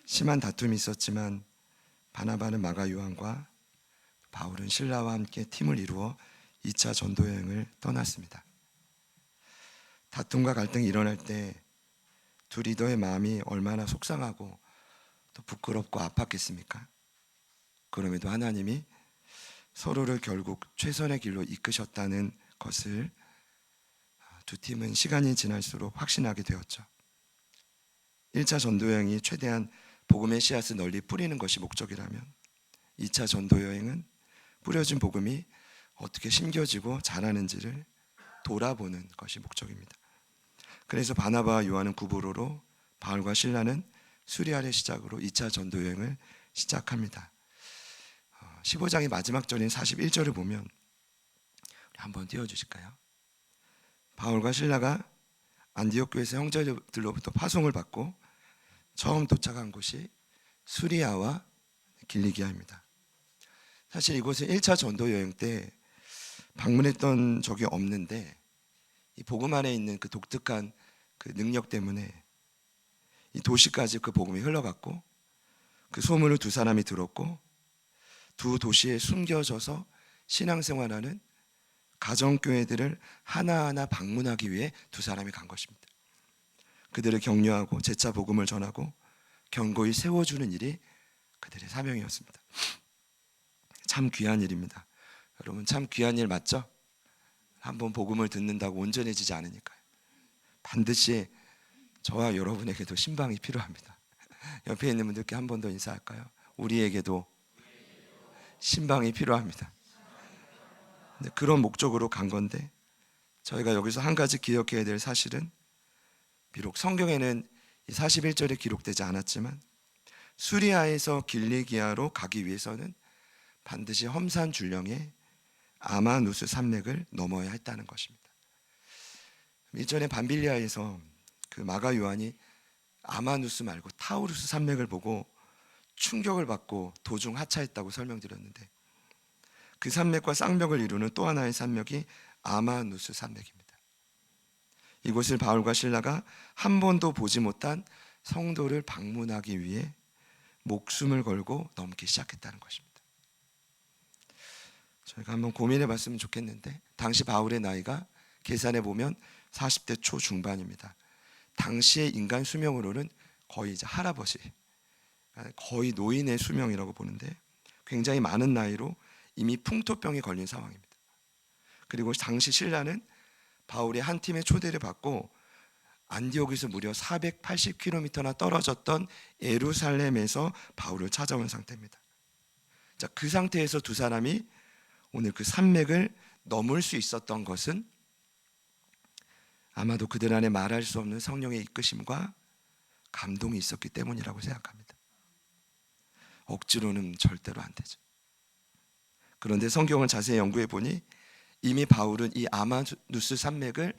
심한 다툼이 있었지만 바나바는 마가 요한과 바울은 실라와 함께 팀을 이루어 2차 전도 여행을 떠났습니다. 다툼과 갈등이 일어날 때 두 리더의 마음이 얼마나 속상하고 또 부끄럽고 아팠겠습니까? 그럼에도 하나님이 서로를 결국 최선의 길로 이끄셨다는 것을 두 팀은 시간이 지날수록 확신하게 되었죠. 1차 전도여행이 최대한 복음의 씨앗을 널리 뿌리는 것이 목적이라면 2차 전도여행은 뿌려진 복음이 어떻게 심겨지고 자라는지를 돌아보는 것이 목적입니다. 그래서 바나바와 요한은 구브로로, 바울과 실라는 수리아를 시작으로 2차 전도여행을 시작합니다. 15장의 마지막 절인 41절을 보면 한번 띄워주실까요? 바울과 실라가 안디옥 교회에서 형제들로부터 파송을 받고 처음 도착한 곳이 수리아와 길리기아입니다. 사실 이곳은 1차 전도 여행 때 방문했던 적이 없는데 이 복음 안에 있는 그 독특한 그 능력 때문에 이 도시까지 그 복음이 흘러갔고 그 소문을 두 사람이 들었고 두 도시에 숨겨져서 신앙생활하는 가정교회들을 하나하나 방문하기 위해 두 사람이 간 것입니다. 그들을 격려하고 재차 복음을 전하고 견고히 세워주는 일이 그들의 사명이었습니다. 참 귀한 일입니다. 여러분, 참 귀한 일 맞죠? 한번 복음을 듣는다고 온전해지지 않으니까요. 반드시 저와 여러분에게도 신방이 필요합니다. 옆에 있는 분들께 한 번 더 인사할까요? 우리에게도 신방이 필요합니다. 그런 목적으로 간 건데 저희가 여기서 한 가지 기억해야 될 사실은 비록 성경에는 41절에 기록되지 않았지만 수리아에서 길리기아로 가기 위해서는 반드시 험산 줄령의 아마누스 산맥을 넘어야 했다는 것입니다. 이전에 밤빌리아에서 그 마가 요한이 아마누스 말고 타우루스 산맥을 보고 충격을 받고 도중 하차했다고 설명드렸는데 그 산맥과 쌍벽을 이루는 또 하나의 산맥이 아마누스 산맥입니다. 이곳을 바울과 실라가 한 번도 보지 못한 성도를 방문하기 위해 목숨을 걸고 넘기 시작했다는 것입니다. 저희가 한번 고민해 봤으면 좋겠는데 당시 바울의 나이가 계산해 보면 40대 초중반입니다. 당시의 인간 수명으로는 거의 이제 할아버지, 거의 노인의 수명이라고 보는데 굉장히 많은 나이로 이미 풍토병에 걸린 상황입니다. 그리고 당시 신라는 바울의 한 팀의 초대를 받고 안디옥에서 무려 480km나 떨어졌던 예루살렘에서 바울을 찾아온 상태입니다. 자, 그 상태에서 두 사람이 오늘 그 산맥을 넘을 수 있었던 것은 아마도 그들 안에 말할 수 없는 성령의 이끄심과 감동이 있었기 때문이라고 생각합니다. 억지로는 절대로 안 되죠. 그런데 성경을 자세히 연구해 보니 이미 바울은 이 아마누스 산맥을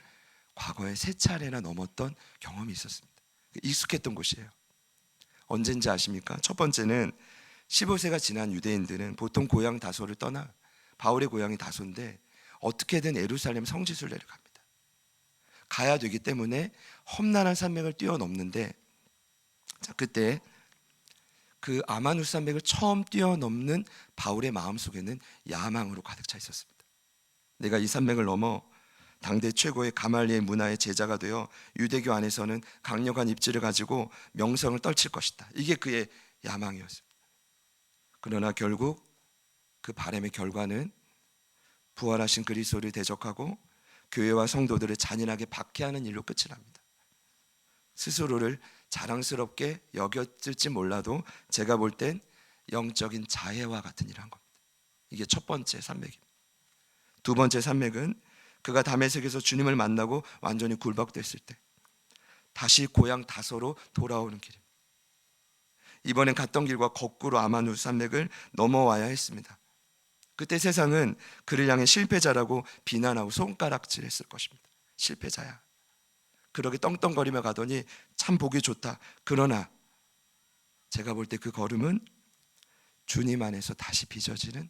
과거에 3차례나 넘었던 경험이 있었습니다. 익숙했던 곳이에요. 언젠지 아십니까? 첫 번째는 15세가 지난 유대인들은 보통 고향 다소를 떠나 바울의 고향이 다소인데 어떻게든 예루살렘 성지순례를 내려갑니다. 가야 되기 때문에 험난한 산맥을 뛰어넘는데 자, 그때 그 아마누스 산맥을 처음 뛰어넘는 바울의 마음속에는 야망으로 가득 차 있었습니다. 내가 이 산맥을 넘어 당대 최고의 가말리엘 문화의 제자가 되어 유대교 안에서는 강력한 입지를 가지고 명성을 떨칠 것이다. 이게 그의 야망이었습니다. 그러나 결국 그 바람의 결과는 부활하신 그리스도를 대적하고 교회와 성도들을 잔인하게 박해하는 일로 끝이 납니다. 스스로를 자랑스럽게 여겼을지 몰라도 제가 볼 땐 영적인 자해와 같은 일을 한 겁니다. 이게 첫 번째 산맥입니다. 두 번째 산맥은 그가 다메섹에서 주님을 만나고 완전히 굴복됐을 때 다시 고향 다소로 돌아오는 길입니다. 이번엔 갔던 길과 거꾸로 아마누스 산맥을 넘어와야 했습니다. 그때 세상은 그를 향해 실패자라고 비난하고 손가락질했을 것입니다. 실패자야. 그렇게 떵떵거리며 가더니 참 보기 좋다. 그러나 제가 볼 때 그 걸음은 주님 안에서 다시 빚어지는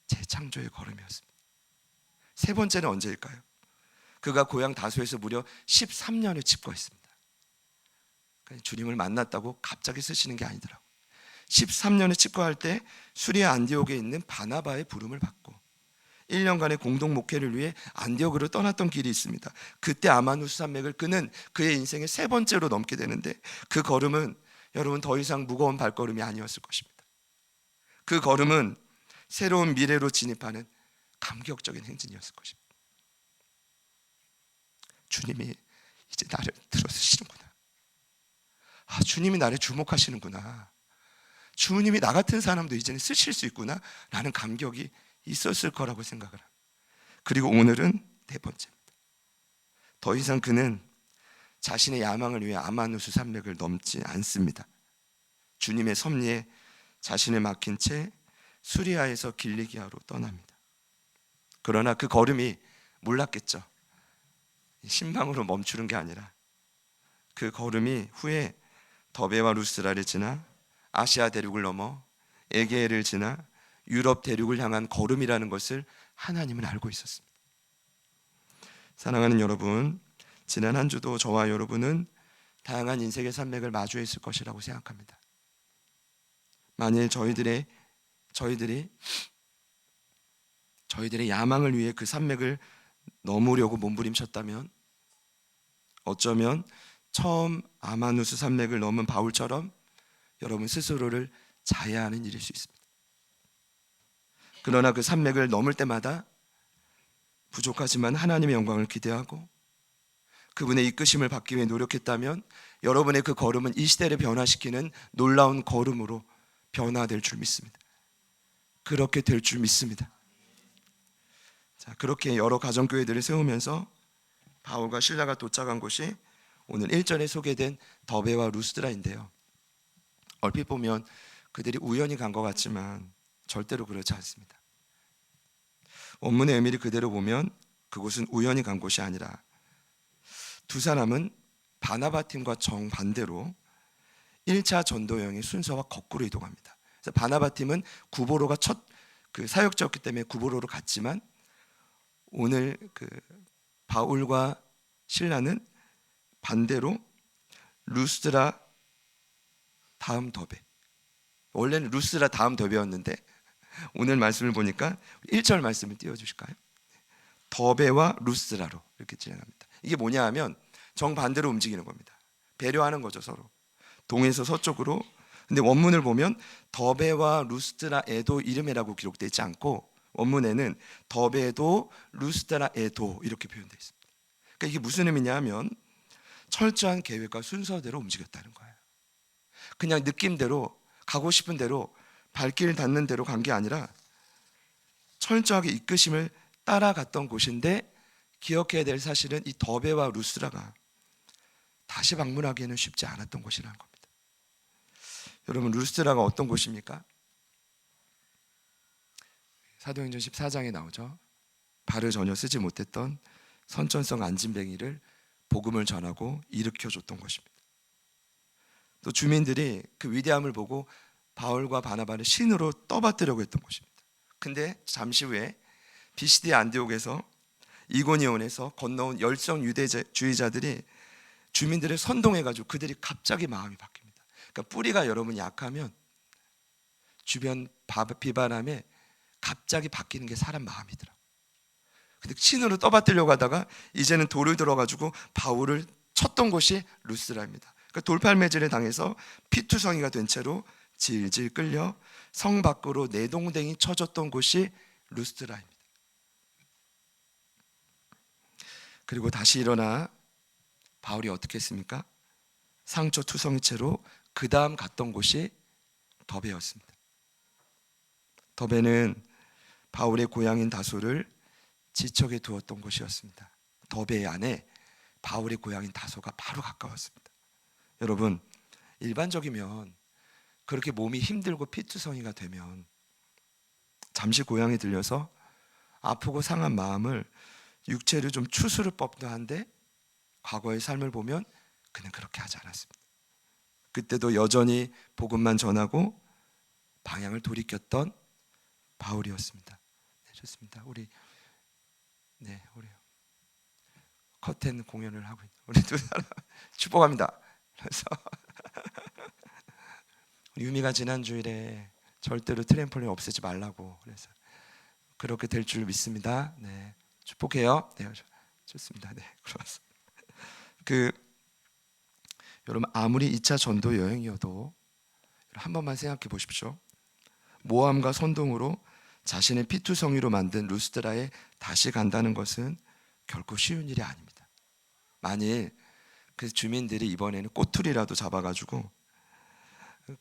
재창조의 걸음이었습니다. 세 번째는 언제일까요? 그가 고향 다소에서 무려 13년을 집거했습니다. 주님을 만났다고 갑자기 쓰시는 게 아니더라고요. 13년을 집거할 때 수리아 안디옥에 있는 바나바의 부름을 받고 1년간의 공동 목회를 위해 안디옥으로 떠났던 길이 있습니다. 그때 아마누스 산맥을 그는 그의 인생의 세 번째로 넘게 되는데, 그 걸음은 여러분 더 이상 무거운 발걸음이 아니었을 것입니다. 그 걸음은 새로운 미래로 진입하는 감격적인 행진이었을 것입니다. 주님이 이제 나를 들어주시는구나. 주님이 나를 주목하시는구나. 주님이 나 같은 사람도 이제는 쓰실 수 있구나 라는 감격이 있었을 거라고 생각을 합니다. 그리고 오늘은 네 번째입니다. 더 이상 그는 자신의 야망을 위해 아마누스 산맥을 넘지 않습니다. 주님의 섭리에 자신을 맡긴 채 수리아에서 길리기아로 떠납니다. 그러나 그 걸음이 몰랐겠죠. 신방으로 멈추는 게 아니라 그 걸음이 후에 더베와 루스라를 지나 아시아 대륙을 넘어 에게해를 지나 유럽 대륙을 향한 걸음이라는 것을 하나님은 알고 있었습니다. 사랑하는 여러분, 지난 한 주도 저와 여러분은 다양한 인생의 산맥을 마주했을 것이라고 생각합니다. 만일 저희들이 야망을 위해 그 산맥을 넘으려고 몸부림쳤다면 어쩌면 처음 아마누스 산맥을 넘은 바울처럼 여러분 스스로를 자해하는 일일 수 있습니다. 그러나 그 산맥을 넘을 때마다 부족하지만 하나님의 영광을 기대하고 그분의 이끄심을 받기 위해 노력했다면 여러분의 그 걸음은 이 시대를 변화시키는 놀라운 걸음으로 변화될 줄 믿습니다. 그렇게 될 줄 믿습니다. 자, 그렇게 여러 가정교회들을 세우면서 바울과 실라가 도착한 곳이 오늘 1절에 소개된 더베와 루스드라인데요, 얼핏 보면 그들이 우연히 간 것 같지만 절대로 그렇지 않습니다. 원문의 의미를 그대로 보면 그곳은 우연히 간 곳이 아니라 두 사람은 바나바 팀과 정반대로 1차 전도 여행의 순서와 거꾸로 이동합니다. 그래서 바나바 팀은 구보로가 첫 사역자였기 때문에 구보로로 갔지만 오늘 바울과 실라는 반대로 루스드라 다음 더베, 원래는 루스드라 다음 더베였는데 오늘 말씀을 보니까 1절 말씀을 띄워주실까요? 더베와 루스드라로 이렇게 진행합니다. 이게 뭐냐 하면 정반대로 움직이는 겁니다. 배려하는 거죠, 서로. 동에서 서쪽으로. 근데 원문을 보면 더베와 루스드라에도 이름이라고 기록되어 있지 않고 원문에는 더베도 루스드라에도 이렇게 표현되어 있습니다. 그러니까 이게 무슨 의미냐 하면 철저한 계획과 순서대로 움직였다는 거예요. 그냥 느낌대로 가고 싶은 대로 발길 닿는 대로 간 게 아니라 철저하게 이끄심을 따라갔던 곳인데, 기억해야 될 사실은 이 더베와 루스라가 다시 방문하기에는 쉽지 않았던 곳이라는 겁니다. 여러분, 루스라가 어떤 곳입니까? 사도행전 14장에 나오죠. 발을 전혀 쓰지 못했던 선천성 안진뱅이를 복음을 전하고 일으켜줬던 곳입니다. 또 주민들이 그 위대함을 보고 바울과 바나바를 신으로 떠받들려고 했던 곳입니다. 근데 잠시 후에 비시디 안디옥에서 이고니온에서 건너온 열성 유대주의자들이 주민들을 선동해가지고 그들이 갑자기 마음이 바뀝니다. 그러니까 뿌리가 여러분 약하면 주변 비바람에 갑자기 바뀌는 게 사람 마음이더라고요. 근데 신으로 떠받들려고 하다가 이제는 돌을 들어가지고 바울을 쳤던 곳이 루스라입니다. 그러니까 돌팔매질을 당해서 피투성이가 된 채로 질질 끌려 성 밖으로 내동댕이 쳐졌던 곳이 루스드라입니다. 그리고 다시 일어나 바울이 어떻게 했습니까? 상처 투성이채로 그 다음 갔던 곳이 더베였습니다. 더베는 바울의 고향인 다소를 지척에 두었던 곳이었습니다. 더베 안에 바울의 고향인 다소가 바로 가까웠습니다. 여러분, 일반적이면 그렇게 몸이 힘들고 피투성이가 되면 잠시 고향에 들려서 아프고 상한 마음을 육체를 좀 추스를 법도 한데, 과거의 삶을 보면 그는 그렇게 하지 않았습니다. 그때도 여전히 복음만 전하고 방향을 돌이켰던 바울이었습니다. 네, 좋습니다. 우리 커튼 공연을 하고 있는 우리 두 사람 축복합니다. 그래서 유미가 지난 주일에 절대로 트램폴린 없애지 말라고 그래서 그렇게 될 줄 믿습니다. 네, 축복해요. 네, 좋습니다. 네, 그렇습니다. 여러분 아무리 2차 전도 여행이어도 한 번만 생각해 보십시오. 모함과 선동으로 자신의 피투성이로 만든 루스드라에 다시 간다는 것은 결코 쉬운 일이 아닙니다. 만일 그 주민들이 이번에는 꼬투리라도 잡아가지고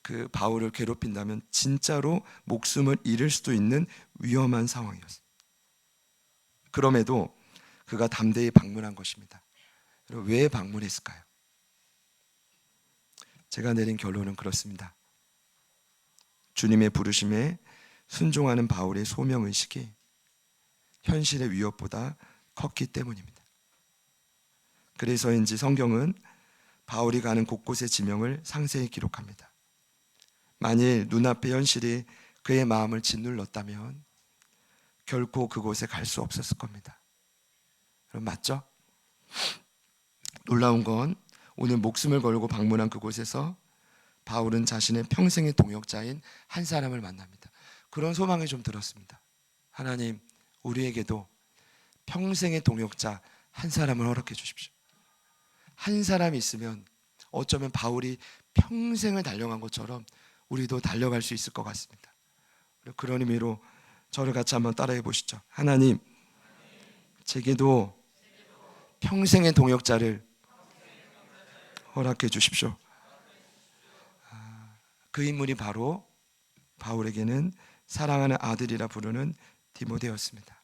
그 바울을 괴롭힌다면 진짜로 목숨을 잃을 수도 있는 위험한 상황이었어요. 그럼에도 그가 담대히 방문한 것입니다. 왜 방문했을까요? 제가 내린 결론은 그렇습니다. 주님의 부르심에 순종하는 바울의 소명의식이 현실의 위협보다 컸기 때문입니다. 그래서인지 성경은 바울이 가는 곳곳의 지명을 상세히 기록합니다. 만일 눈앞의 현실이 그의 마음을 짓눌렀다면 결코 그곳에 갈 수 없었을 겁니다. 그럼 맞죠? 놀라운 건 오늘 목숨을 걸고 방문한 그곳에서 바울은 자신의 평생의 동역자인 한 사람을 만납니다. 그런 소망이 좀 들었습니다. 하나님, 우리에게도 평생의 동역자 한 사람을 허락해 주십시오. 한 사람이 있으면 어쩌면 바울이 평생을 달려간 것처럼 우리도 달려갈 수 있을 것 같습니다. 그런 의미로 저를 같이 한번 따라해 보시죠. 하나님, 제게도 평생의 동역자를 허락해 주십시오. 그 인물이 바로 바울에게는 사랑하는 아들이라 부르는 디모데였습니다.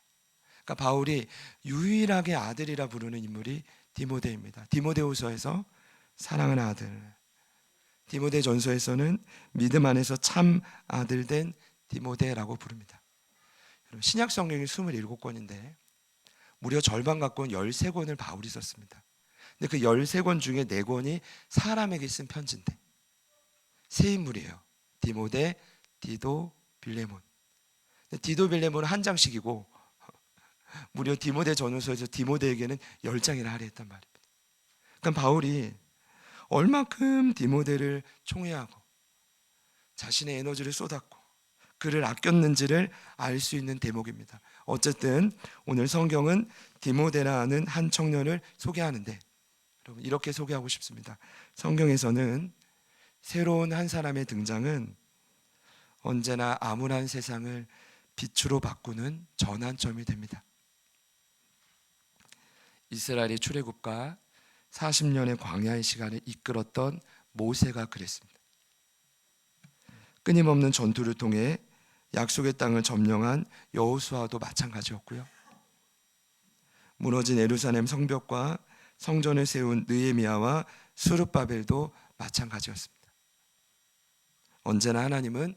그러니까 바울이 유일하게 아들이라 부르는 인물이 디모데입니다. 디모데후서에서 사랑하는 아들, 디모데전서에서는 믿음 안에서 참 아들 된 디모데라고 부릅니다. 신약 성경이 27권인데 무려 절반 가까운 13권을 바울이 썼습니다. 근데 그 13권 중에 4권이 사람에게 쓴 편지인데 세 인물이에요. 디모데, 디도, 빌레몬. 디도, 빌레몬은 한 장씩이고 무려 디모데 전후서에서 디모데에게는 10장이나 할애했단 말입니다. 그러니까 바울이 얼마큼 디모데를 총애하고 자신의 에너지를 쏟았고 그를 아꼈는지를 알 수 있는 대목입니다. 어쨌든 오늘 성경은 디모데라는 한 청년을 소개하는데 여러분 이렇게 소개하고 싶습니다. 성경에서는 새로운 한 사람의 등장은 언제나 암울한 세상을 빛으로 바꾸는 전환점이 됩니다. 이스라엘의 출애굽과 40년의 광야의 시간을 이끌었던 모세가 그랬습니다. 끊임없는 전투를 통해 약속의 땅을 점령한 여호수아도 마찬가지였고요. 무너진 예루살렘 성벽과 성전을 세운 느헤미야와 스룹바벨도 마찬가지였습니다. 언제나 하나님은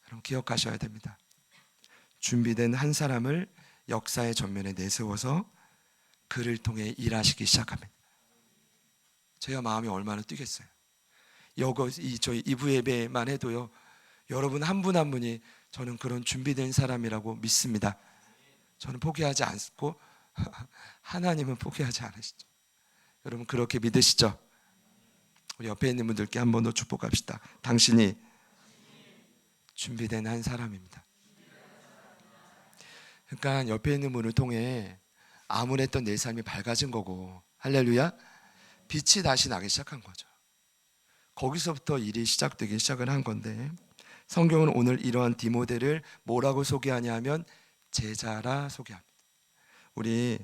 여러분 기억하셔야 됩니다. 준비된 한 사람을 역사의 전면에 내세워서 그를 통해 일하시기 시작합니다. 제가 마음이 얼마나 뛰겠어요. 저희 2부 예배만 해도요. 여러분 한 분 한 분이 저는 그런 준비된 사람이라고 믿습니다. 저는 포기하지 않고 하나님은 포기하지 않으시죠. 여러분 그렇게 믿으시죠? 우리 옆에 있는 분들께 한 번 더 축복합시다. 당신이 준비된 한 사람입니다. 그러니까 옆에 있는 분을 통해 암울했던 내 삶이 밝아진 거고 할렐루야 빛이 다시 나기 시작한 거죠. 거기서부터 일이 시작되기 시작을 한 건데 성경은 오늘 이러한 디모데를 뭐라고 소개하냐 하면 제자라 소개합니다. 우리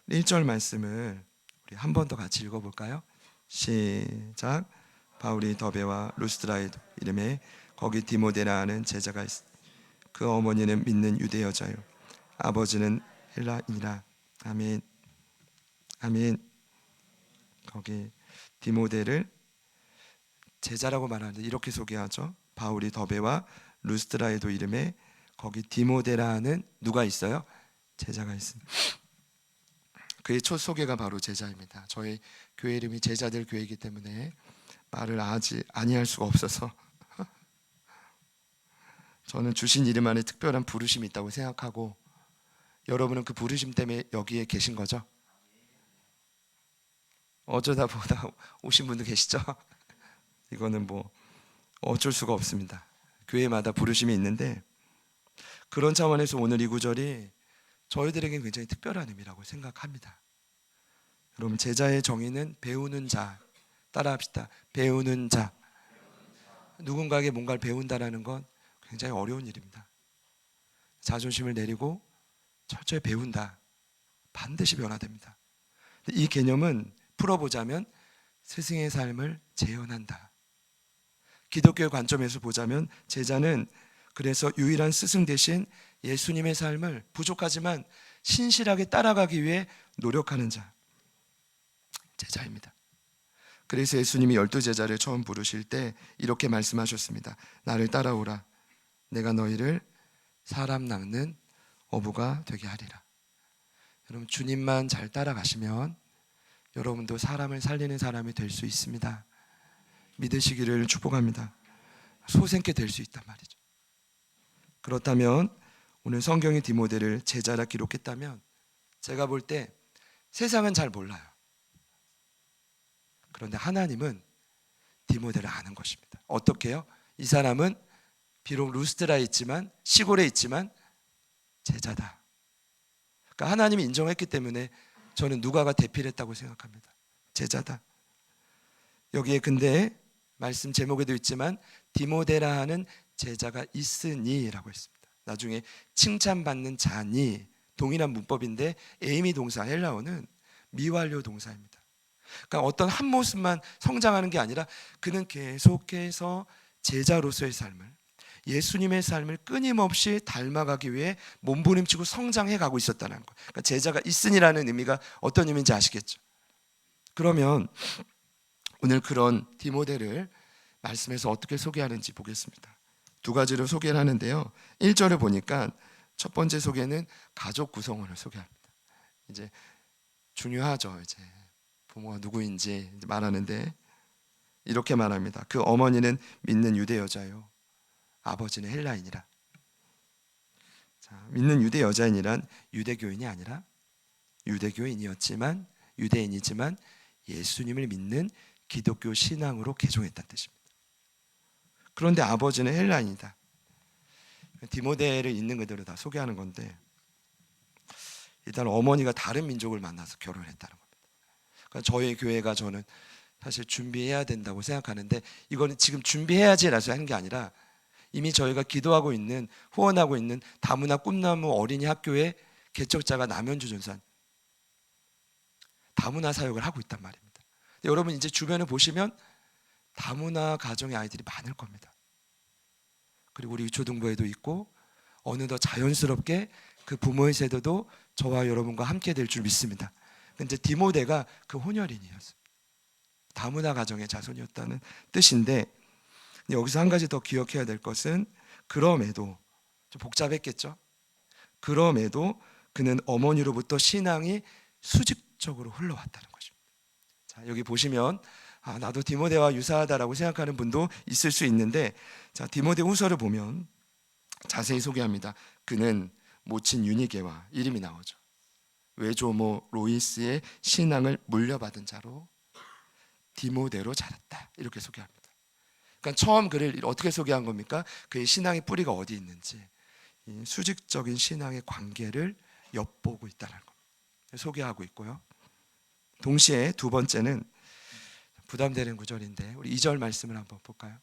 1절 말씀을 우리 한 번 더 같이 읽어볼까요? 시작. 바울이 더베와 루스드라의 이름에 거기 디모데라는 제자가 있어. 그 어머니는 믿는 유대 여자요 아버지는 헬라인이라. 아멘. 아멘. 거기 디모데를 제자라고 말하는데 이렇게 소개하죠. 바울이 더베와 루스드라에도 이름에 거기 디모데라는 누가 있어요? 제자가 있습니다. 그의 첫 소개가 바로 제자입니다. 저희 교회 이름이 제자들 교회이기 때문에 말을 아니할 수가 없어서 저는 주신 이름 안에 특별한 부르심이 있다고 생각하고 여러분은 그 부르심 때문에 여기에 계신 거죠? 어쩌다 보다 오신 분도 계시죠? 이거는 뭐 어쩔 수가 없습니다. 교회마다 부르심이 있는데 그런 차원에서 오늘 이 구절이 저희들에게 굉장히 특별한 의미라고 생각합니다. 여러분, 제자의 정의는 배우는 자. 따라합시다. 배우는 자. 누군가에게 뭔가를 배운다는 건 굉장히 어려운 일입니다. 자존심을 내리고 철저히 배운다. 반드시 변화됩니다. 이 개념은 풀어보자면 스승의 삶을 재현한다. 기독교의 관점에서 보자면 제자는 그래서 유일한 스승 대신 예수님의 삶을 부족하지만 신실하게 따라가기 위해 노력하는 자, 제자입니다. 그래서 예수님이 12제자를 처음 부르실 때 이렇게 말씀하셨습니다. 나를 따라오라. 내가 너희를 사람 낚는 어부가 되게 하리라. 여러분, 주님만 잘 따라가시면 여러분도 사람을 살리는 사람이 될 수 있습니다. 믿으시기를 축복합니다. 소생케 될 수 있단 말이죠. 그렇다면 오늘 성경이 디모데를 제자라 기록했다면 제가 볼 때 세상은 잘 몰라요. 그런데 하나님은 디모데를 아는 것입니다. 어떻게요? 이 사람은 비록 루스드라에 있지만, 시골에 있지만 제자다. 그러니까 하나님이 인정했기 때문에 저는 누가가 대필했다고 생각합니다. 제자다. 여기에 근데 말씀 제목에도 있지만 디모데라 하는 제자가 있으니라고 했습니다. 나중에 칭찬받는 자니, 동일한 문법인데 에이미 동사 헬라어는 미완료 동사입니다. 그러니까 어떤 한 모습만 성장하는 게 아니라 그는 계속해서 제자로서의 삶을, 예수님의 삶을 끊임없이 닮아가기 위해 몸부림치고 성장해 가고 있었다는 것. 그러니까 제자가 있으니라는 의미가 어떤 의미인지 아시겠죠? 그러면 오늘 그런 디모데를 말씀에서 어떻게 소개하는지 보겠습니다. 두 가지로 소개를 하는데요. 1절을 보니까 첫 번째 소개는 가족 구성원을 소개합니다. 이제 중요하죠. 이제 부모가 누구인지 말하는데 이렇게 말합니다. 그 어머니는 믿는 유대 여자요, 아버지는 헬라인이라. 자, 믿는 유대 여자인이란 유대교인이 아니라 유대교인이었지만 유대인이지만 예수님을 믿는 기독교 신앙으로 개종했다는 뜻입니다. 그런데 아버지는 헬라인이다. 디모데를 있는 그대로 다 소개하는 건데 일단 어머니가 다른 민족을 만나서 결혼했다는 겁니다. 그러니까 저희 교회가 저는 사실 준비해야 된다고 생각하는데 이거는 지금 준비해야지라서 하는 게 아니라 이미 저희가 기도하고 있는, 후원하고 있는 다문화 꿈나무 어린이 학교의 개척자가 남현주 전산 다문화 사역을 하고 있단 말입니다. 여러분 이제 주변을 보시면 다문화 가정의 아이들이 많을 겁니다. 그리고 우리 유초등부에도 있고 어느덧 자연스럽게 그 부모의 세대도 저와 여러분과 함께 될 줄 믿습니다. 근데 디모데가 그 혼혈인이었습니다. 다문화 가정의 자손이었다는 뜻인데 여기서 한 가지 더 기억해야 될 것은 그럼에도 좀 복잡했겠죠. 그럼에도 그는 어머니로부터 신앙이 수직적으로 흘러왔다는 것입니다. 자, 여기 보시면 나도 디모데와 유사하다라고 생각하는 분도 있을 수 있는데 자, 디모데 후서를 보면 자세히 소개합니다. 그는 모친 유니게와 이름이 나오죠. 외조모 로이스의 신앙을 물려받은 자로 디모데로 자랐다. 이렇게 소개합니다. 그러니까 처음 그를 어떻게 소개한 겁니까? 그의 신앙의 뿌리가 어디 있는지 이 수직적인 신앙의 관계를 엿보고 있다는 겁니다. 소개하고 있고요. 동시에 두 번째는 부담되는 구절인데 우리 2절 말씀을 한번 볼까요?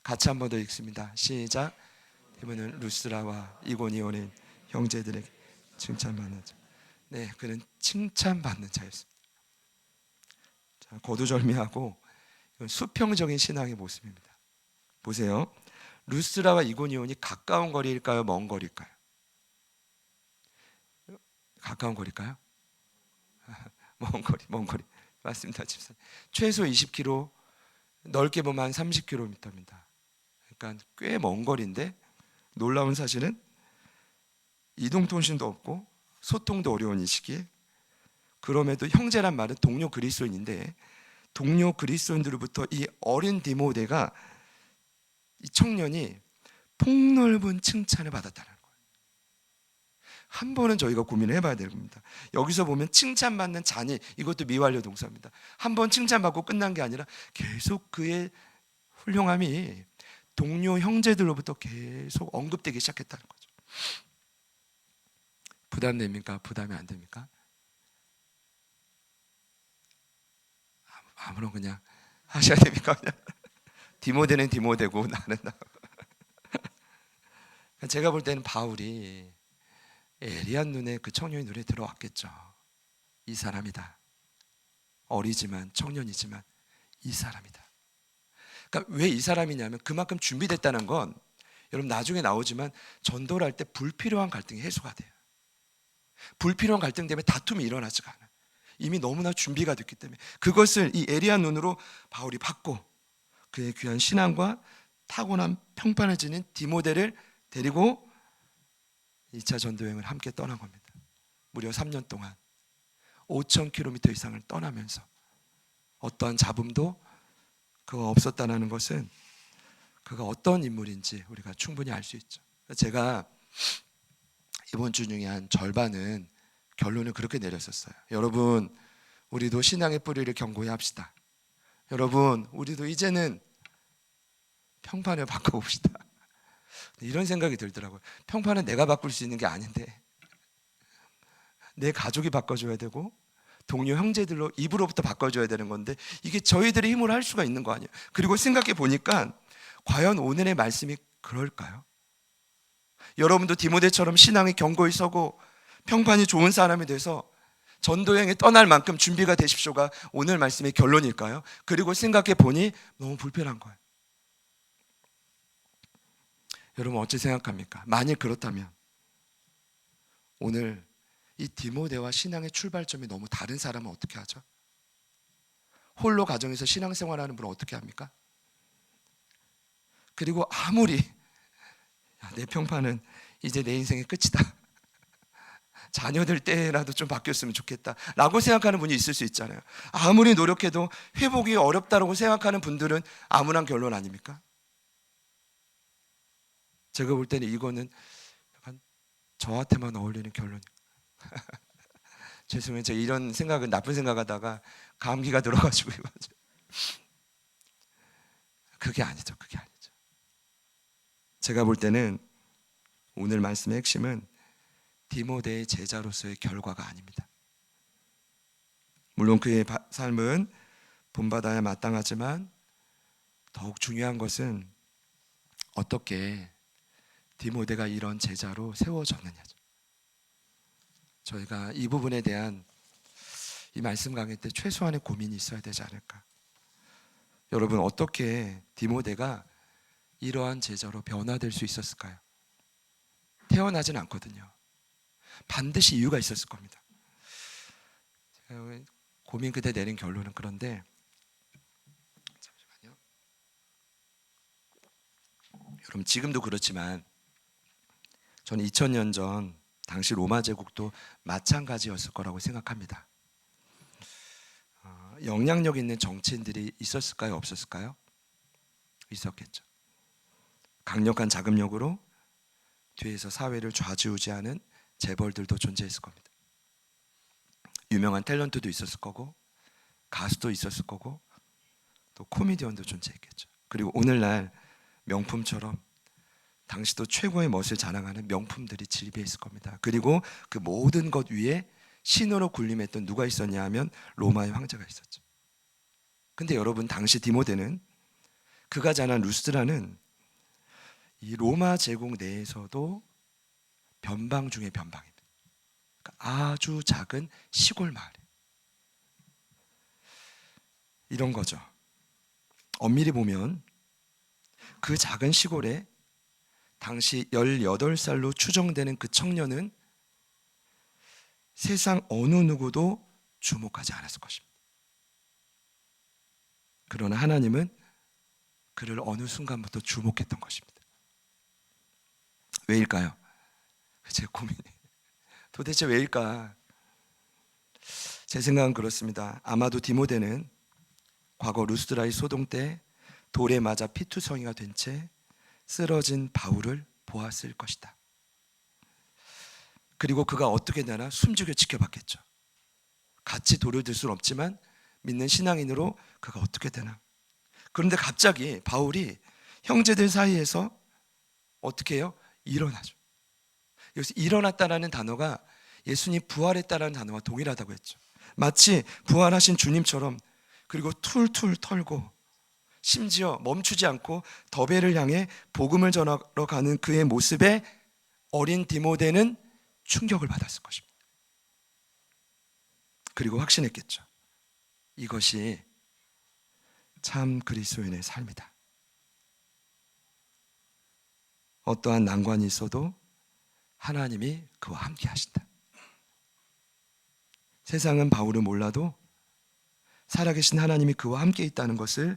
같이 한 번 더 읽습니다. 시작. 디모데는 루스라와 이고니온의 형제들에게 칭찬받는 자. 네, 그는 칭찬받는 자였습니다. 자, 거두절미하고 이건 수평적인 신앙의 모습입니다. 보세요. 루스라와 이고니온이 가까운 거리일까요? 먼 거리일까요? 가까운 거리일까요? 먼 거리. 맞습니다, 집사님. 최소 20km, 넓게 보면 한 30km입니다. 그러니까 꽤 먼 거리인데 놀라운 사실은 이동통신도 없고 소통도 어려운 이 시기에 그럼에도 형제란 말은 동료 그리스도인인데 동료 그리스도인들로부터 이 어린 디모데가 이 청년이 폭넓은 칭찬을 받았다는 거예요. 한 번은 저희가 고민을 해봐야 될 겁니다. 여기서 보면 칭찬받는 자니 이것도 미완료 동사입니다. 한 번 칭찬받고 끝난 게 아니라 계속 그의 훌륭함이 동료 형제들로부터 계속 언급되기 시작했다는 거죠. 부담됩니까? 부담이 안 됩니까? 아무런 그냥 하셔야 됩니까? 그냥 디모데는 디모데고 나는 나. 제가 볼 때는 바울이 에리야 눈에, 그 청년의 눈에 들어왔겠죠. 이 사람이다. 어리지만 청년이지만 이 사람이다. 그러니까 왜 이 사람이냐면 그만큼 준비됐다는 건, 여러분 나중에 나오지만 전도를 할 때 불필요한 갈등이 해소가 돼요. 불필요한 갈등 때문에 다툼이 일어나지가 않아요. 이미 너무나 준비가 됐기 때문에 그것을 이 에리야 눈으로 바울이 받고 그의 귀한 신앙과 타고난 평판을 지닌 디모데를 데리고 2차 전도여행을 함께 떠난 겁니다. 무려 3년 동안 5,000km 이상을 떠나면서 어떠한 잡음도 그가 없었다는 것은 그가 어떤 인물인지 우리가 충분히 알 수 있죠. 제가 이번 주 중에 한 절반은 결론을 그렇게 내렸었어요. 여러분, 우리도 신앙의 뿌리를 견고히 합시다. 여러분, 우리도 이제는 평판을 바꿔봅시다. 이런 생각이 들더라고요. 평판은 내가 바꿀 수 있는 게 아닌데 내 가족이 바꿔줘야 되고 동료 형제들로 입으로부터 바꿔줘야 되는 건데 이게 저희들의 힘으로 할 수가 있는 거 아니에요. 그리고 생각해 보니까 과연 오늘의 말씀이 그럴까요? 여러분도 디모데처럼 신앙이 견고히 서고 평판이 좋은 사람이 돼서 전도여행에 떠날 만큼 준비가 되십시오가 오늘 말씀의 결론일까요? 그리고 생각해 보니 너무 불편한 거예요. 여러분 어찌 생각합니까? 만일 그렇다면 오늘 이 디모데와 신앙의 출발점이 너무 다른 사람은 어떻게 하죠? 홀로 가정에서 신앙생활하는 분은 어떻게 합니까? 그리고 아무리 내 평판은 이제 내 인생의 끝이다, 자녀들 때라도 좀 바뀌었으면 좋겠다 라고 생각하는 분이 있을 수 있잖아요. 아무리 노력해도 회복이 어렵다고 생각하는 분들은 암울한 결론 아닙니까? 제가 볼 때는 이거는 약간 저한테만 어울리는 결론이에요. 죄송해요. 제가 이런 생각은 나쁜 생각하다가 감기가 들어가지고 그게 아니죠. 그게 아니죠. 제가 볼 때는 오늘 말씀의 핵심은 디모데의 제자로서의 결과가 아닙니다. 물론 그의 삶은 본받아야 마땅하지만 더욱 중요한 것은 어떻게 디모데가 이런 제자로 세워졌느냐죠. 저희가 이 부분에 대한 이 말씀 강의 때 최소한의 고민이 있어야 되지 않을까. 여러분 어떻게 디모데가 이러한 제자로 변화될 수 있었을까요? 태어나진 않거든요. 반드시 이유가 있었을 겁니다. 제가 고민 끝에 내린 결론은 그런데, 잠시만요. 여러분 지금도 그렇지만 저는 2000년 전 당시 로마 제국도 마찬가지였을 거라고 생각합니다. 영향력 있는 정치인들이 있었을까요? 없었을까요? 있었겠죠. 강력한 자금력으로 뒤에서 사회를 좌지우지하는 재벌들도 존재했을 겁니다. 유명한 탤런트도 있었을 거고 가수도 있었을 거고 또 코미디언도 존재했겠죠. 그리고 오늘날 명품처럼 당시도 최고의 멋을 자랑하는 명품들이 질비했을 겁니다. 그리고 그 모든 것 위에 신으로 군림했던 누가 있었냐 하면 로마의 황제가 있었죠. 근데 여러분 당시 디모데는 그가 자란 루스드라는 이 로마 제국 내에서도 변방 중의 변방입니다. 그러니까 아주 작은 시골 마을이에요. 이런 거죠. 엄밀히 보면 그 작은 시골에 당시 18살로 추정되는 그 청년은 세상 어느 누구도 주목하지 않았을 것입니다. 그러나 하나님은 그를 어느 순간부터 주목했던 것입니다. 왜일까요? 제 고민이 도대체 왜일까? 제 생각은 그렇습니다. 아마도 디모데는 과거 루스드라의 소동 때 돌에 맞아 피투성이가 된 채 쓰러진 바울을 보았을 것이다. 그리고 그가 어떻게 되나 숨죽여 지켜봤겠죠. 같이 돌을 들 수는 없지만 믿는 신앙인으로 그가 어떻게 되나. 그런데 갑자기 바울이 형제들 사이에서 어떻게 해요? 일어나죠. 여기서 일어났다라는 단어가 예수님 부활했다라는 단어와 동일하다고 했죠. 마치 부활하신 주님처럼, 그리고 툴툴 털고 심지어 멈추지 않고 더베를 향해 복음을 전하러 가는 그의 모습에 어린 디모데는 충격을 받았을 것입니다. 그리고 확신했겠죠. 이것이 참 그리스도인의 삶이다. 어떠한 난관이 있어도 하나님이 그와 함께 하신다. 세상은 바울을 몰라도 살아계신 하나님이 그와 함께 있다는 것을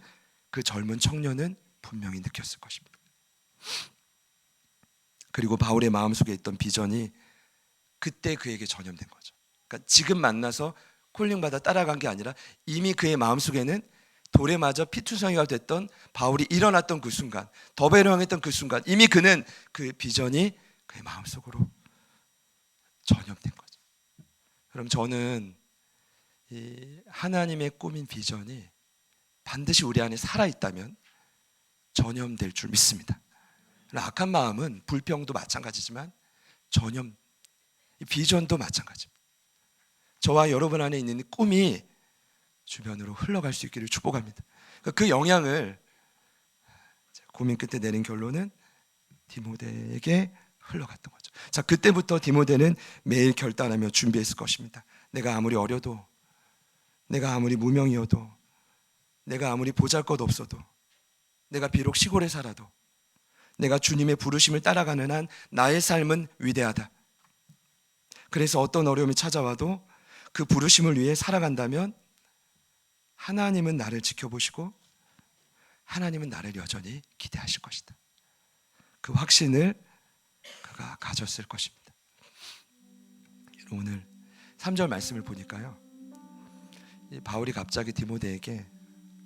그 젊은 청년은 분명히 느꼈을 것입니다. 그리고 바울의 마음속에 있던 비전이 그때 그에게 전염된 거죠. 그러니까 지금 만나서 콜링받아 따라간 게 아니라 이미 그의 마음속에는 돌에 맞아 피투성이가 됐던 바울이 일어났던 그 순간, 더베를 향했던 그 순간, 이미 그는 그 비전이 그의 마음속으로 전염된 거죠. 그럼 저는 이 하나님의 꾸민 비전이 반드시 우리 안에 살아있다면 전염될 줄 믿습니다. 악한 마음은 불평도 마찬가지지만 전염, 이 비전도 마찬가지입니다. 저와 여러분 안에 있는 꿈이 주변으로 흘러갈 수 있기를 축복합니다. 그 영향을 고민 끝에 내린 결론은 디모데에게 흘러갔던 거죠. 자, 그때부터 디모데는 매일 결단하며 준비했을 것입니다. 내가 아무리 어려도, 내가 아무리 무명이어도, 내가 아무리 보잘것없어도, 내가 비록 시골에 살아도 내가 주님의 부르심을 따라가는 한 나의 삶은 위대하다. 그래서 어떤 어려움이 찾아와도 그 부르심을 위해 살아간다면 하나님은 나를 지켜보시고 하나님은 나를 여전히 기대하실 것이다. 그 확신을 그가 가졌을 것입니다. 오늘 3절 말씀을 보니까요, 바울이 갑자기 디모데에게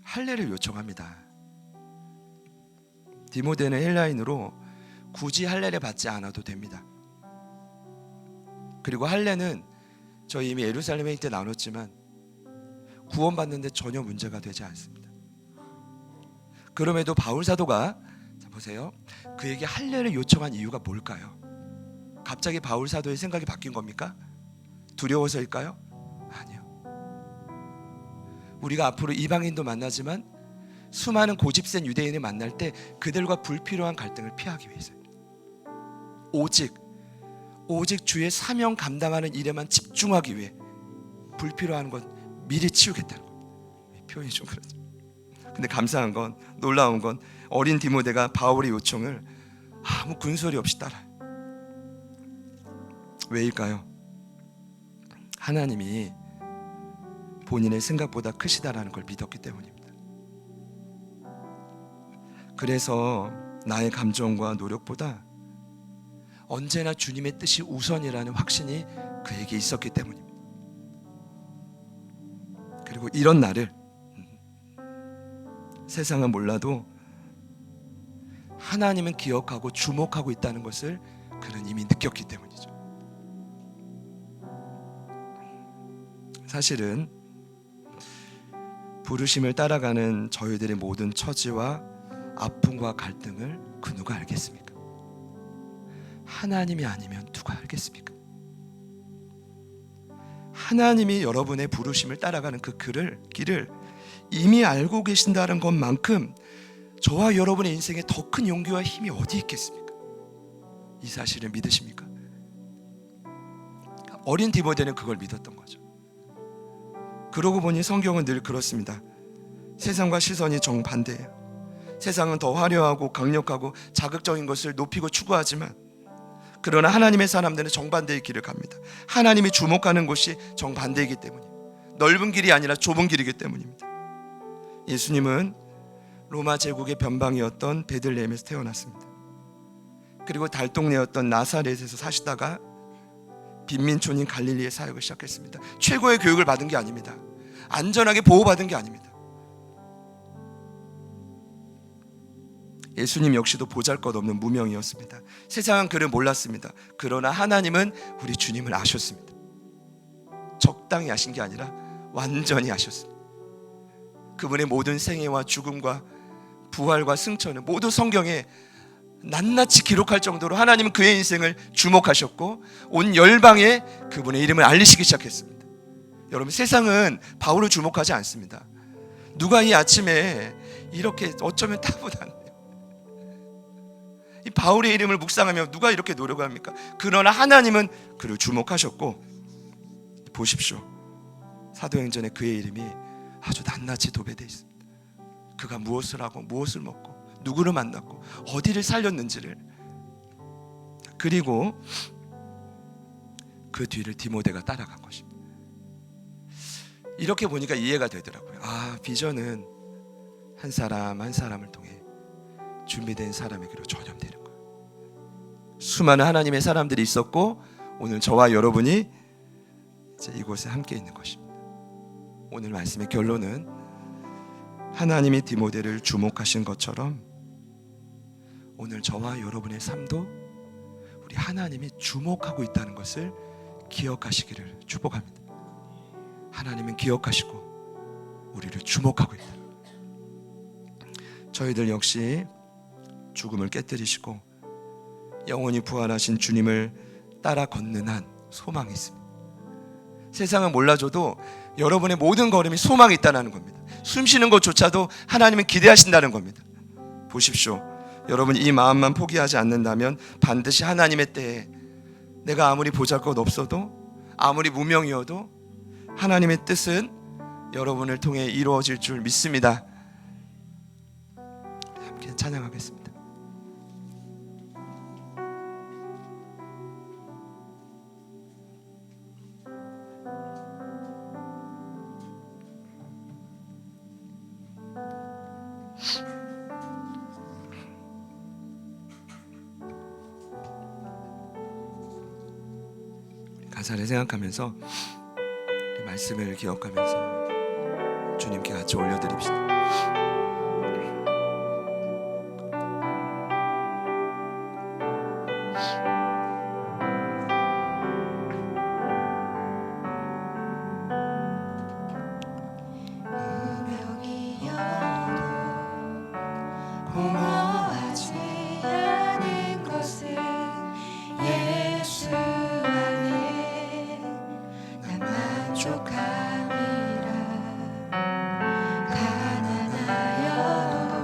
할례를 요청합니다. 디모데는 헬라인으로 굳이 할례를 받지 않아도 됩니다. 그리고 할례는 저희 이미 예루살렘 회의 때 나눴지만 구원받는데 전혀 문제가 되지 않습니다. 그럼에도 바울 사도가, 자 보세요, 그에게 할례를 요청한 이유가 뭘까요? 갑자기 바울 사도의 생각이 바뀐 겁니까? 두려워서일까요? 아니요. 우리가 앞으로 이방인도 만나지만 수많은 고집센 유대인을 만날 때 그들과 불필요한 갈등을 피하기 위해서입니다. 오직 주의 사명 감당하는 일에만 집중하기 위해 불필요한 건 미리 치우겠다는 겁니다. 표현이 좀 그렇죠. 근데 감사한 건, 놀라운 건 어린 디모데가 바울의 요청을 아무 군소리 없이 따라요. 왜일까요? 하나님이 본인의 생각보다 크시다라는 걸 믿었기 때문입니다. 그래서 나의 감정과 노력보다 언제나 주님의 뜻이 우선이라는 확신이 그에게 있었기 때문입니다. 그리고 이런 나를 세상은 몰라도 하나님은 기억하고 주목하고 있다는 것을 그는 이미 느꼈기 때문이죠. 사실은 부르심을 따라가는 저희들의 모든 처지와 아픔과 갈등을 그 누가 알겠습니까? 하나님이 아니면 누가 알겠습니까? 하나님이 여러분의 부르심을 따라가는 그 길을 이미 알고 계신다는 것만큼 저와 여러분의 인생에 더 큰 용기와 힘이 어디 있겠습니까? 이 사실을 믿으십니까? 어린 디모데는 그걸 믿었던 거죠. 그러고 보니 성경은 늘 그렇습니다. 세상과 시선이 정반대예요. 세상은 더 화려하고 강력하고 자극적인 것을 높이고 추구하지만, 그러나 하나님의 사람들은 정반대의 길을 갑니다. 하나님이 주목하는 곳이 정반대이기 때문이에요. 넓은 길이 아니라 좁은 길이기 때문입니다. 예수님은 로마 제국의 변방이었던 베들레헴에서 태어났습니다. 그리고 달동네였던 나사렛에서 사시다가 빈민촌인 갈릴리의 사역을 시작했습니다. 최고의 교육을 받은 게 아닙니다. 안전하게 보호받은 게 아닙니다. 예수님 역시도 보잘것없는 무명이었습니다. 세상은 그를 몰랐습니다. 그러나 하나님은 우리 주님을 아셨습니다. 적당히 아신 게 아니라 완전히 아셨습니다. 그분의 모든 생애와 죽음과 부활과 승천을 모두 성경에 낱낱이 기록할 정도로 하나님은 그의 인생을 주목하셨고 온 열방에 그분의 이름을 알리시기 시작했습니다. 여러분, 세상은 바울을 주목하지 않습니다. 누가 이 아침에 이렇게 어쩌면 타고났네요. 이 바울의 이름을 묵상하며 누가 이렇게 노력합니까? 그러나 하나님은 그를 주목하셨고, 보십시오, 사도행전에 그의 이름이 아주 낱낱이 도배되어 있습니다. 그가 무엇을 하고 무엇을 먹고 누구를 만났고 어디를 살렸는지를. 그리고 그 뒤를 디모데가 따라간 것입니다. 이렇게 보니까 이해가 되더라고요. 비전은 한 사람 한 사람을 통해 준비된 사람에게로 전염되는 거예요. 수많은 하나님의 사람들이 있었고 오늘 저와 여러분이 이제 이곳에 함께 있는 것입니다. 오늘 말씀의 결론은 하나님이 디모데를 주목하신 것처럼 오늘 저와 여러분의 삶도 우리 하나님이 주목하고 있다는 것을 기억하시기를 축복합니다. 하나님은 기억하시고 우리를 주목하고 있다. 저희들 역시 죽음을 깨뜨리시고 영원히 부활하신 주님을 따라 걷는 한 소망이 있습니다. 세상은 몰라줘도 여러분의 모든 걸음이 소망이 있다는 겁니다. 숨 쉬는 것조차도 하나님은 기대하신다는 겁니다. 보십시오, 여러분, 이 마음만 포기하지 않는다면 반드시 하나님의 때에 내가 아무리 보잘것 없어도 아무리 무명이어도 하나님의 뜻은 여러분을 통해 이루어질 줄 믿습니다. 함께 찬양하겠습니다. 가사를 생각하면서 말씀을 기억하면서 주님께 같이 올려드립시다. 공허하지 않은 것은 예수 안에 난 만족함이라. 가난하여도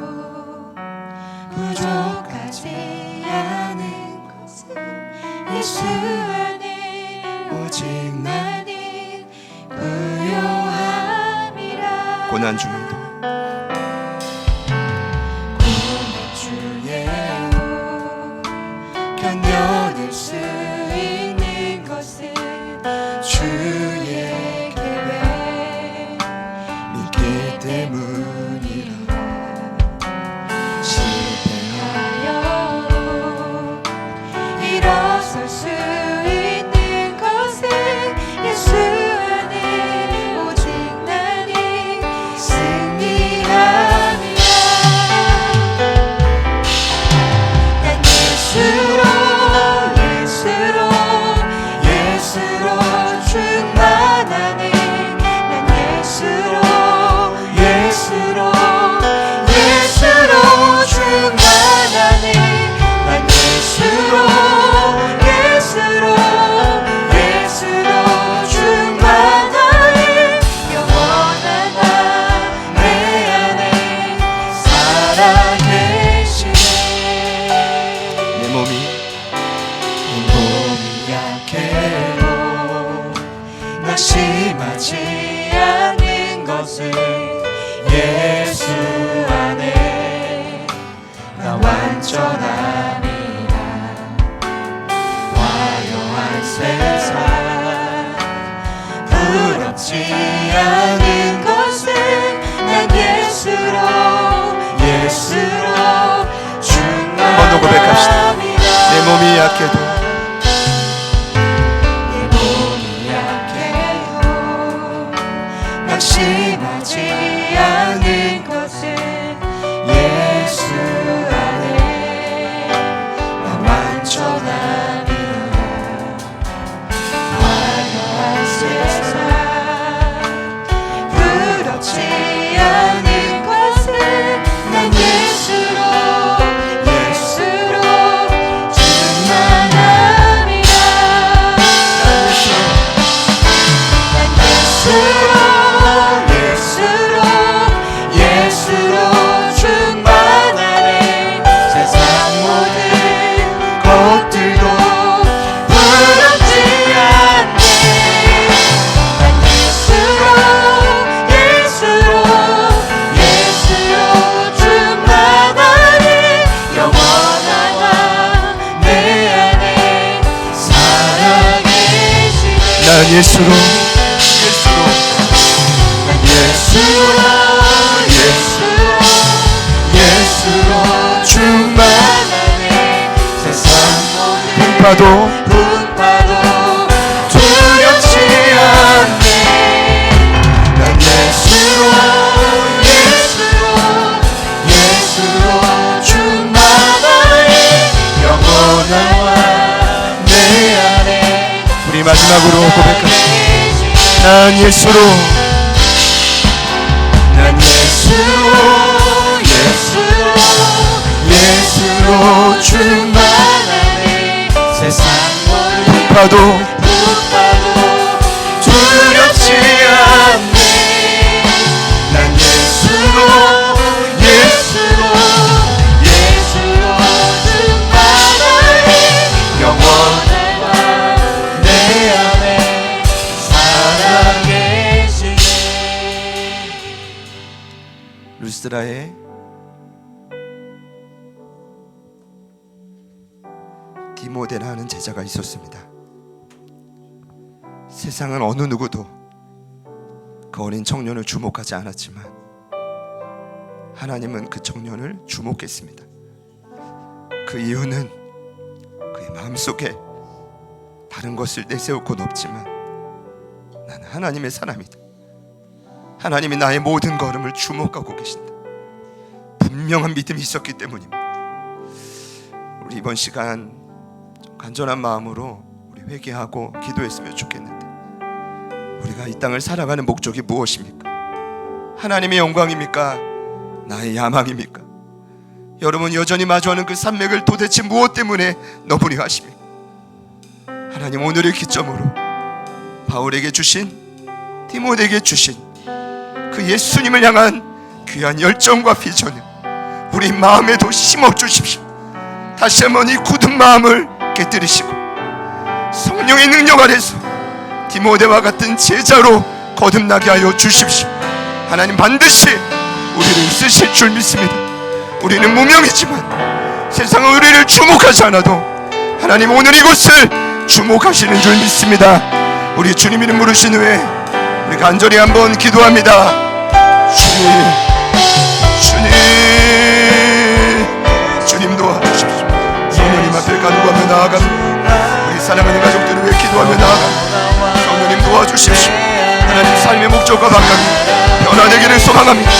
부족하지 않은 것은 예수 안에 오직 나는 부요함이라. 고난 중에도 견뎌낼 수 있는 것은 주의 계획 믿기 때문이라. 실패하여도 일어설 수 있는 것은 예수 안에 오직 나는 승리함이라. 난 예수로 충만하니, 난 예수로 충만하니, 난 예수로 충만하니, 영원한 내 안에 살아계시네. 내 몸이 약해도 낙심하지 않는 것은 예수 안에 나 완전함이라. 화려한 세상 부럽지 않은 것은 난 예수로 한번 더 고백합시다. 충만함이라. 내 몸이 약해도 낙심하지 않은 것은 예수 안에 난 완전함이라. 화려한 세상 부럽지 않은 것은 난 예수 예수로 예수로 충만하네. 세상 풍파도 분파도 두렵지 않네. 난 예수로 충만하네. 영원한 내 안에. 우리 마지막으로 고백합시다. 난 예수로 예수로 충만하네. 세상 모든 풍파도 두렵지 않네. 난 예수로 충만하네. 영원한 내 안에 살아계시네. 루스드라에 디모데라는 제자가 있었습니다. 세상은 어느 누구도 그 어린 청년을 주목하지 않았지만 하나님은 그 청년을 주목했습니다. 그 이유는 그의 마음속에 다른 것을 내세울 건 없지만 나는 하나님의 사람이다. 하나님이 나의 모든 걸음을 주목하고 계신다. 분명한 믿음이 있었기 때문입니다. 우리 이번 시간 간절한 마음으로 우리 회개하고 기도했으면 좋겠는데, 우리가 이 땅을 살아가는 목적이 무엇입니까? 하나님의 영광입니까? 나의 야망입니까? 여러분 여전히 마주하는 그 산맥을 도대체 무엇 때문에 넘으려 하십니까? 하나님 오늘을 기점으로 바울에게 주신, 디모데에게 주신 그 예수님을 향한 귀한 열정과 비전을 우리 마음에도 심어주십시오. 다시 한번 이 굳은 마음을 깨뜨리시고 성령의 능력 아래서 디모데와 같은 제자로 거듭나게 하여 주십시오. 하나님 반드시 우리를 쓰실 줄 믿습니다. 우리는 무명이지만 세상은 우리를 주목하지 않아도 하나님 오늘 이곳을 주목하시는 줄 믿습니다. 우리 주님 이름 부르신 후에 우리 간절히 한번 기도합니다. 주님 도와주십시오. 성령님 앞에 간구하며 나아갑니다. 우리 사랑하는 가족들을 위해 기도하며 나아갑니다. 성령님 도와주십시오. 하나님 삶의 목적과 방향이 변화되기를 소망합니다.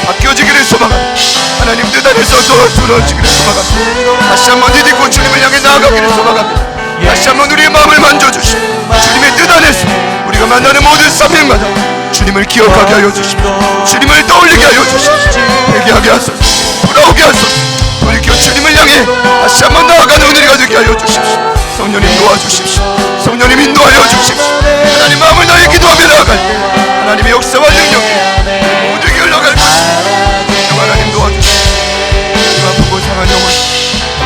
바뀌어지기를 소망합니다. 하나님 뜻 안에서 도와주시기를 소망합니다. 다시 한번 디디고 주님을 향해 나아가기를 소망합니다. 다시 한번 우리의 마음을 만져주시고 주님의 뜻 안에서 우리가 만나는 모든 사명마다 주님을 기억하게 하여 주십시오. 주님을 떠올리게 하여 주십시오. 회개하게 하소서. 돌아오게 하소서. 돌이켜 주님을 향해 다시 한번 나아가는 은혜가 되게 하여 주십시오. 성령님 도와주십시오. 성령님 인도하여 주십시오. 하나님 마음을 다해 기도하며 나아갈 때 하나님의 역사와 능력이 모두에게 흘러갈 것입니다. 하나님 도와주십시오. 아프고 상한 영혼,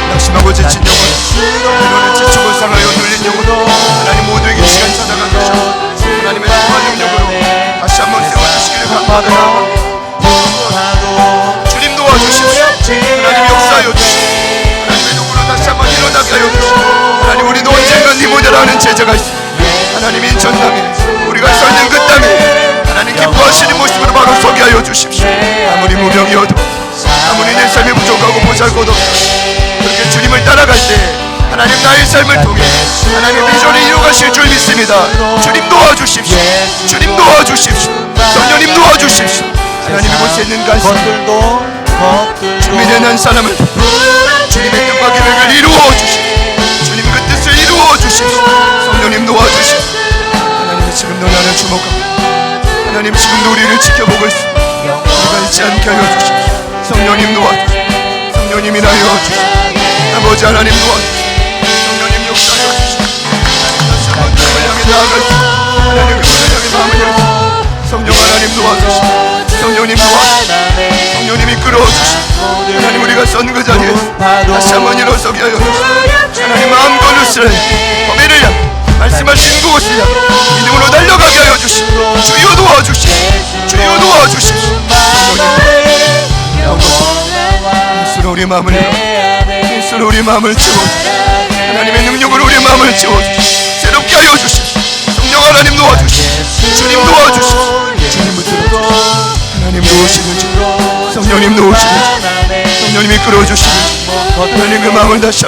낙심하고 지친 영혼, 때로는 지치고 상하여 눌린 영혼, 하나님 모두에게 시간 찾아가 주셔서 하나님의 통한 능력으로 다시 한번 세워주시기를 간구하며 주님 도와주십시오. 하나님 역사하여 주십시오. 하나님의 도구로 다시 한번 일어나게 하여 주십시오. 하나님 우리도 언젠간 디모데라는 제자가 있습니다. 하나님 인천 땅에 우리가 서 있는 그 땅에 하나님 기뻐하시는 모습으로 바로 서게 하여 주십시오. 아무리 무명이어도 아무리 내 삶이 부족하고 보잘것없어도 그렇게 주님을 따라갈 때 하나님 나의 삶을 통해 하나님의 비전을 이루가실 줄 믿습니다. 주님 도와주십시오. 주님 도와주십시오. 성령님 도와주십시오. 하나님 이곳에 있는 간사 주님의 난 사람을 주님의 뜻과 계획을 이루어 주십시오. 주님 그 뜻을 이루어 주십시오. 성령님 도와주십시오. 하나님이 지금도 나를 주목합니다. 하나님 지금도 우리를 지켜보고 있습니다. 우리가 잊지 않게 하여 주십시오. 성령님 도와주십시오. 성령님 인하여 주십시오. 아버지 하나님 도와주십시오. 성령님 역사하여 주십시오. 다시 한번 주님을 향해 나아갈시오. 하나님 그분을 향해 마음을 열시오. 성령 하나님 도와주십시오. 성령님 도와주십시오. 성령님 이끌어 주십시오. 하나님 우리가 선 그 자리에 다시 한번 일어서게 하여 주십시오. 하나님 마음과 눈을 범위를 향해 말씀하신 그곳을 향해 믿음으로 달려가게 하여 주십시오. 주여 도와주십시오. 주여 도와주십시오. 예수로 우리 마음을 열어 예수로 우리 마음을 채워주십시오. 하나님의 능력으로 우리 마음을 채워주십시오. 새롭게 하여 주십시오. 성령 하나님 도와주십시오. 주님 도와주십시오. 주님 붙들어주십시오. 하나님 도우시는 주, 성령님 도우시는 주, 성령님이 끌어주시는 주, 하나님 그 마음을 다시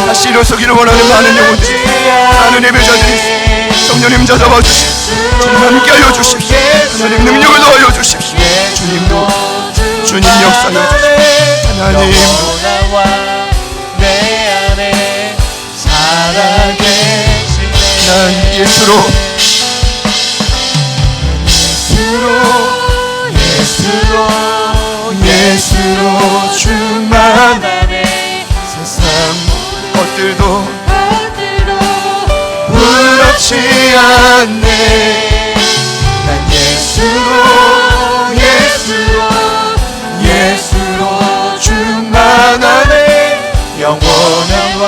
다시 일어서기를 원하는 많은 영혼들이, 많은 예배자들이 있습니다. 성령님 찾아와 주십시오. 주님 함께하여 주십시오. 하나님 능력을 더하여 주십시오. 주님 역사하여 주십시오. 하나님 영원하와 내 안에 살아계시네. 난 예수로 예수로 충만하네. 세상 것들도 부럽지 않네. 난 예수로 충만하네. 영원한와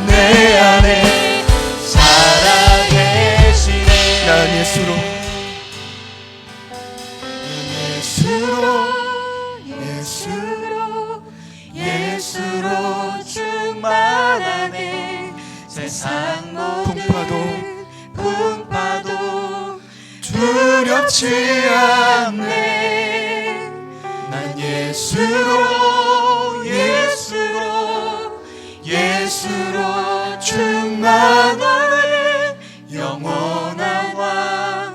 내 안에 살아계시네. 난 예수로 충만하네. 세상 모든 풍파도 두렵지 않네. 난 예수로 충만하네. 영원한와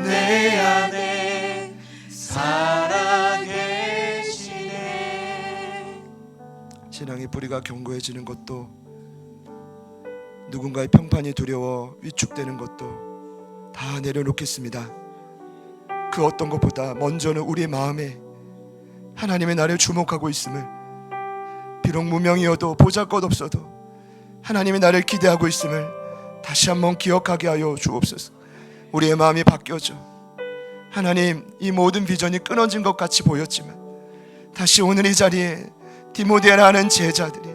내 안에 살아계시네. 신앙의 뿌리가 견고해지는 것도, 누군가의 평판이 두려워 위축되는 것도 다 내려놓겠습니다. 그 어떤 것보다 먼저는 우리의 마음에 하나님의 나를 주목하고 있음을, 비록 무명이어도 보잘것없어도 하나님의 나를 기대하고 있음을 다시 한번 기억하게 하여 주옵소서. 우리의 마음이 바뀌어져 하나님, 이 모든 비전이 끊어진 것 같이 보였지만 다시 오늘 이 자리에 디모데라는 제자들이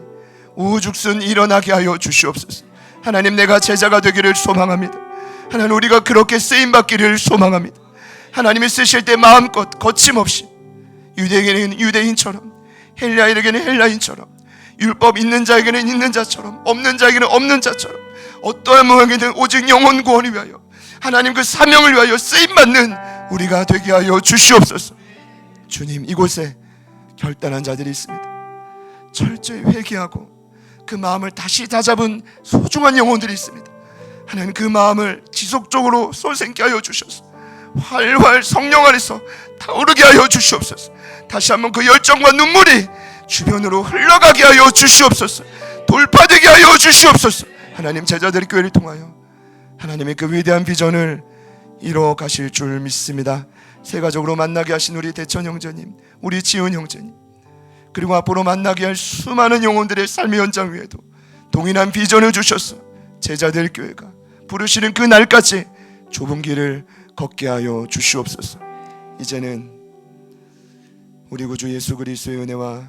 우죽순 일어나게 하여 주시옵소서. 하나님, 내가 제자가 되기를 소망합니다. 하나님, 우리가 그렇게 쓰임받기를 소망합니다. 하나님이 쓰실 때 마음껏 거침없이, 유대인에게는 유대인처럼, 헬라인에게는 헬라인처럼, 율법 있는 자에게는 있는 자처럼, 없는 자에게는 없는 자처럼, 어떠한 모양이든 오직 영혼 구원을 위하여, 하나님 그 사명을 위하여 쓰임받는 우리가 되게 하여 주시옵소서. 주님, 이곳에 결단한 자들이 있습니다. 철저히 회개하고 그 마음을 다시 다잡은 소중한 영혼들이 있습니다. 하나님, 그 마음을 지속적으로 솟생케 하여 주셔서 활활 성령 안에서 타오르게 하여 주시옵소서. 다시 한번 그 열정과 눈물이 주변으로 흘러가게 하여 주시옵소서. 돌파되게 하여 주시옵소서. 하나님, 제자들의 교회를 통하여 하나님의 그 위대한 비전을 이루어 가실 줄 믿습니다. 세가족으로 만나게 하신 우리 대천 형제님, 우리 지은 형제님, 그리고 앞으로 만나게 할 수많은 영혼들의 삶의 현장 위에도 동일한 비전을 주셔서 제자들 교회가 부르시는 그 날까지 좁은 길을 걷게 하여 주시옵소서. 이제는 우리 구주 예수 그리스도의 은혜와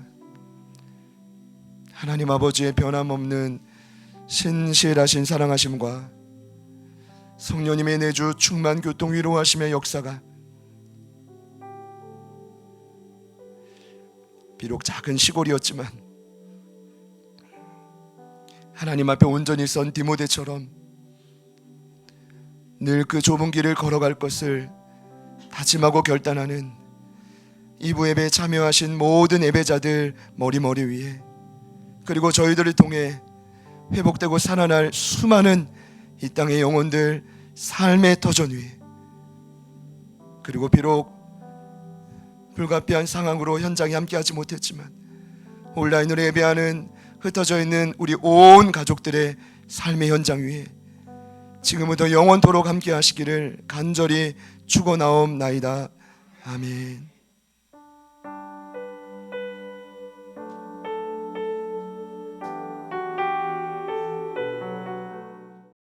하나님 아버지의 변함없는 신실하신 사랑하심과 성령님의 내주 충만 교통 위로하심의 역사가 비록 작은 시골이었지만 하나님 앞에 온전히 선 디모데처럼 늘 그 좁은 길을 걸어갈 것을 다짐하고 결단하는 이부 예배에 참여하신 모든 예배자들 머리 위에, 그리고 저희들을 통해 회복되고 살아날 수많은 이 땅의 영혼들 삶의 터전 위에, 그리고 비록 불가피한 상황으로 현장에 함께하지 못했지만 온라인으로 예배하는 흩어져 있는 우리 온 가족들의 삶의 현장 위에 지금부터 영원토록 함께 하시기를 간절히 축원하옵나이다. 아멘.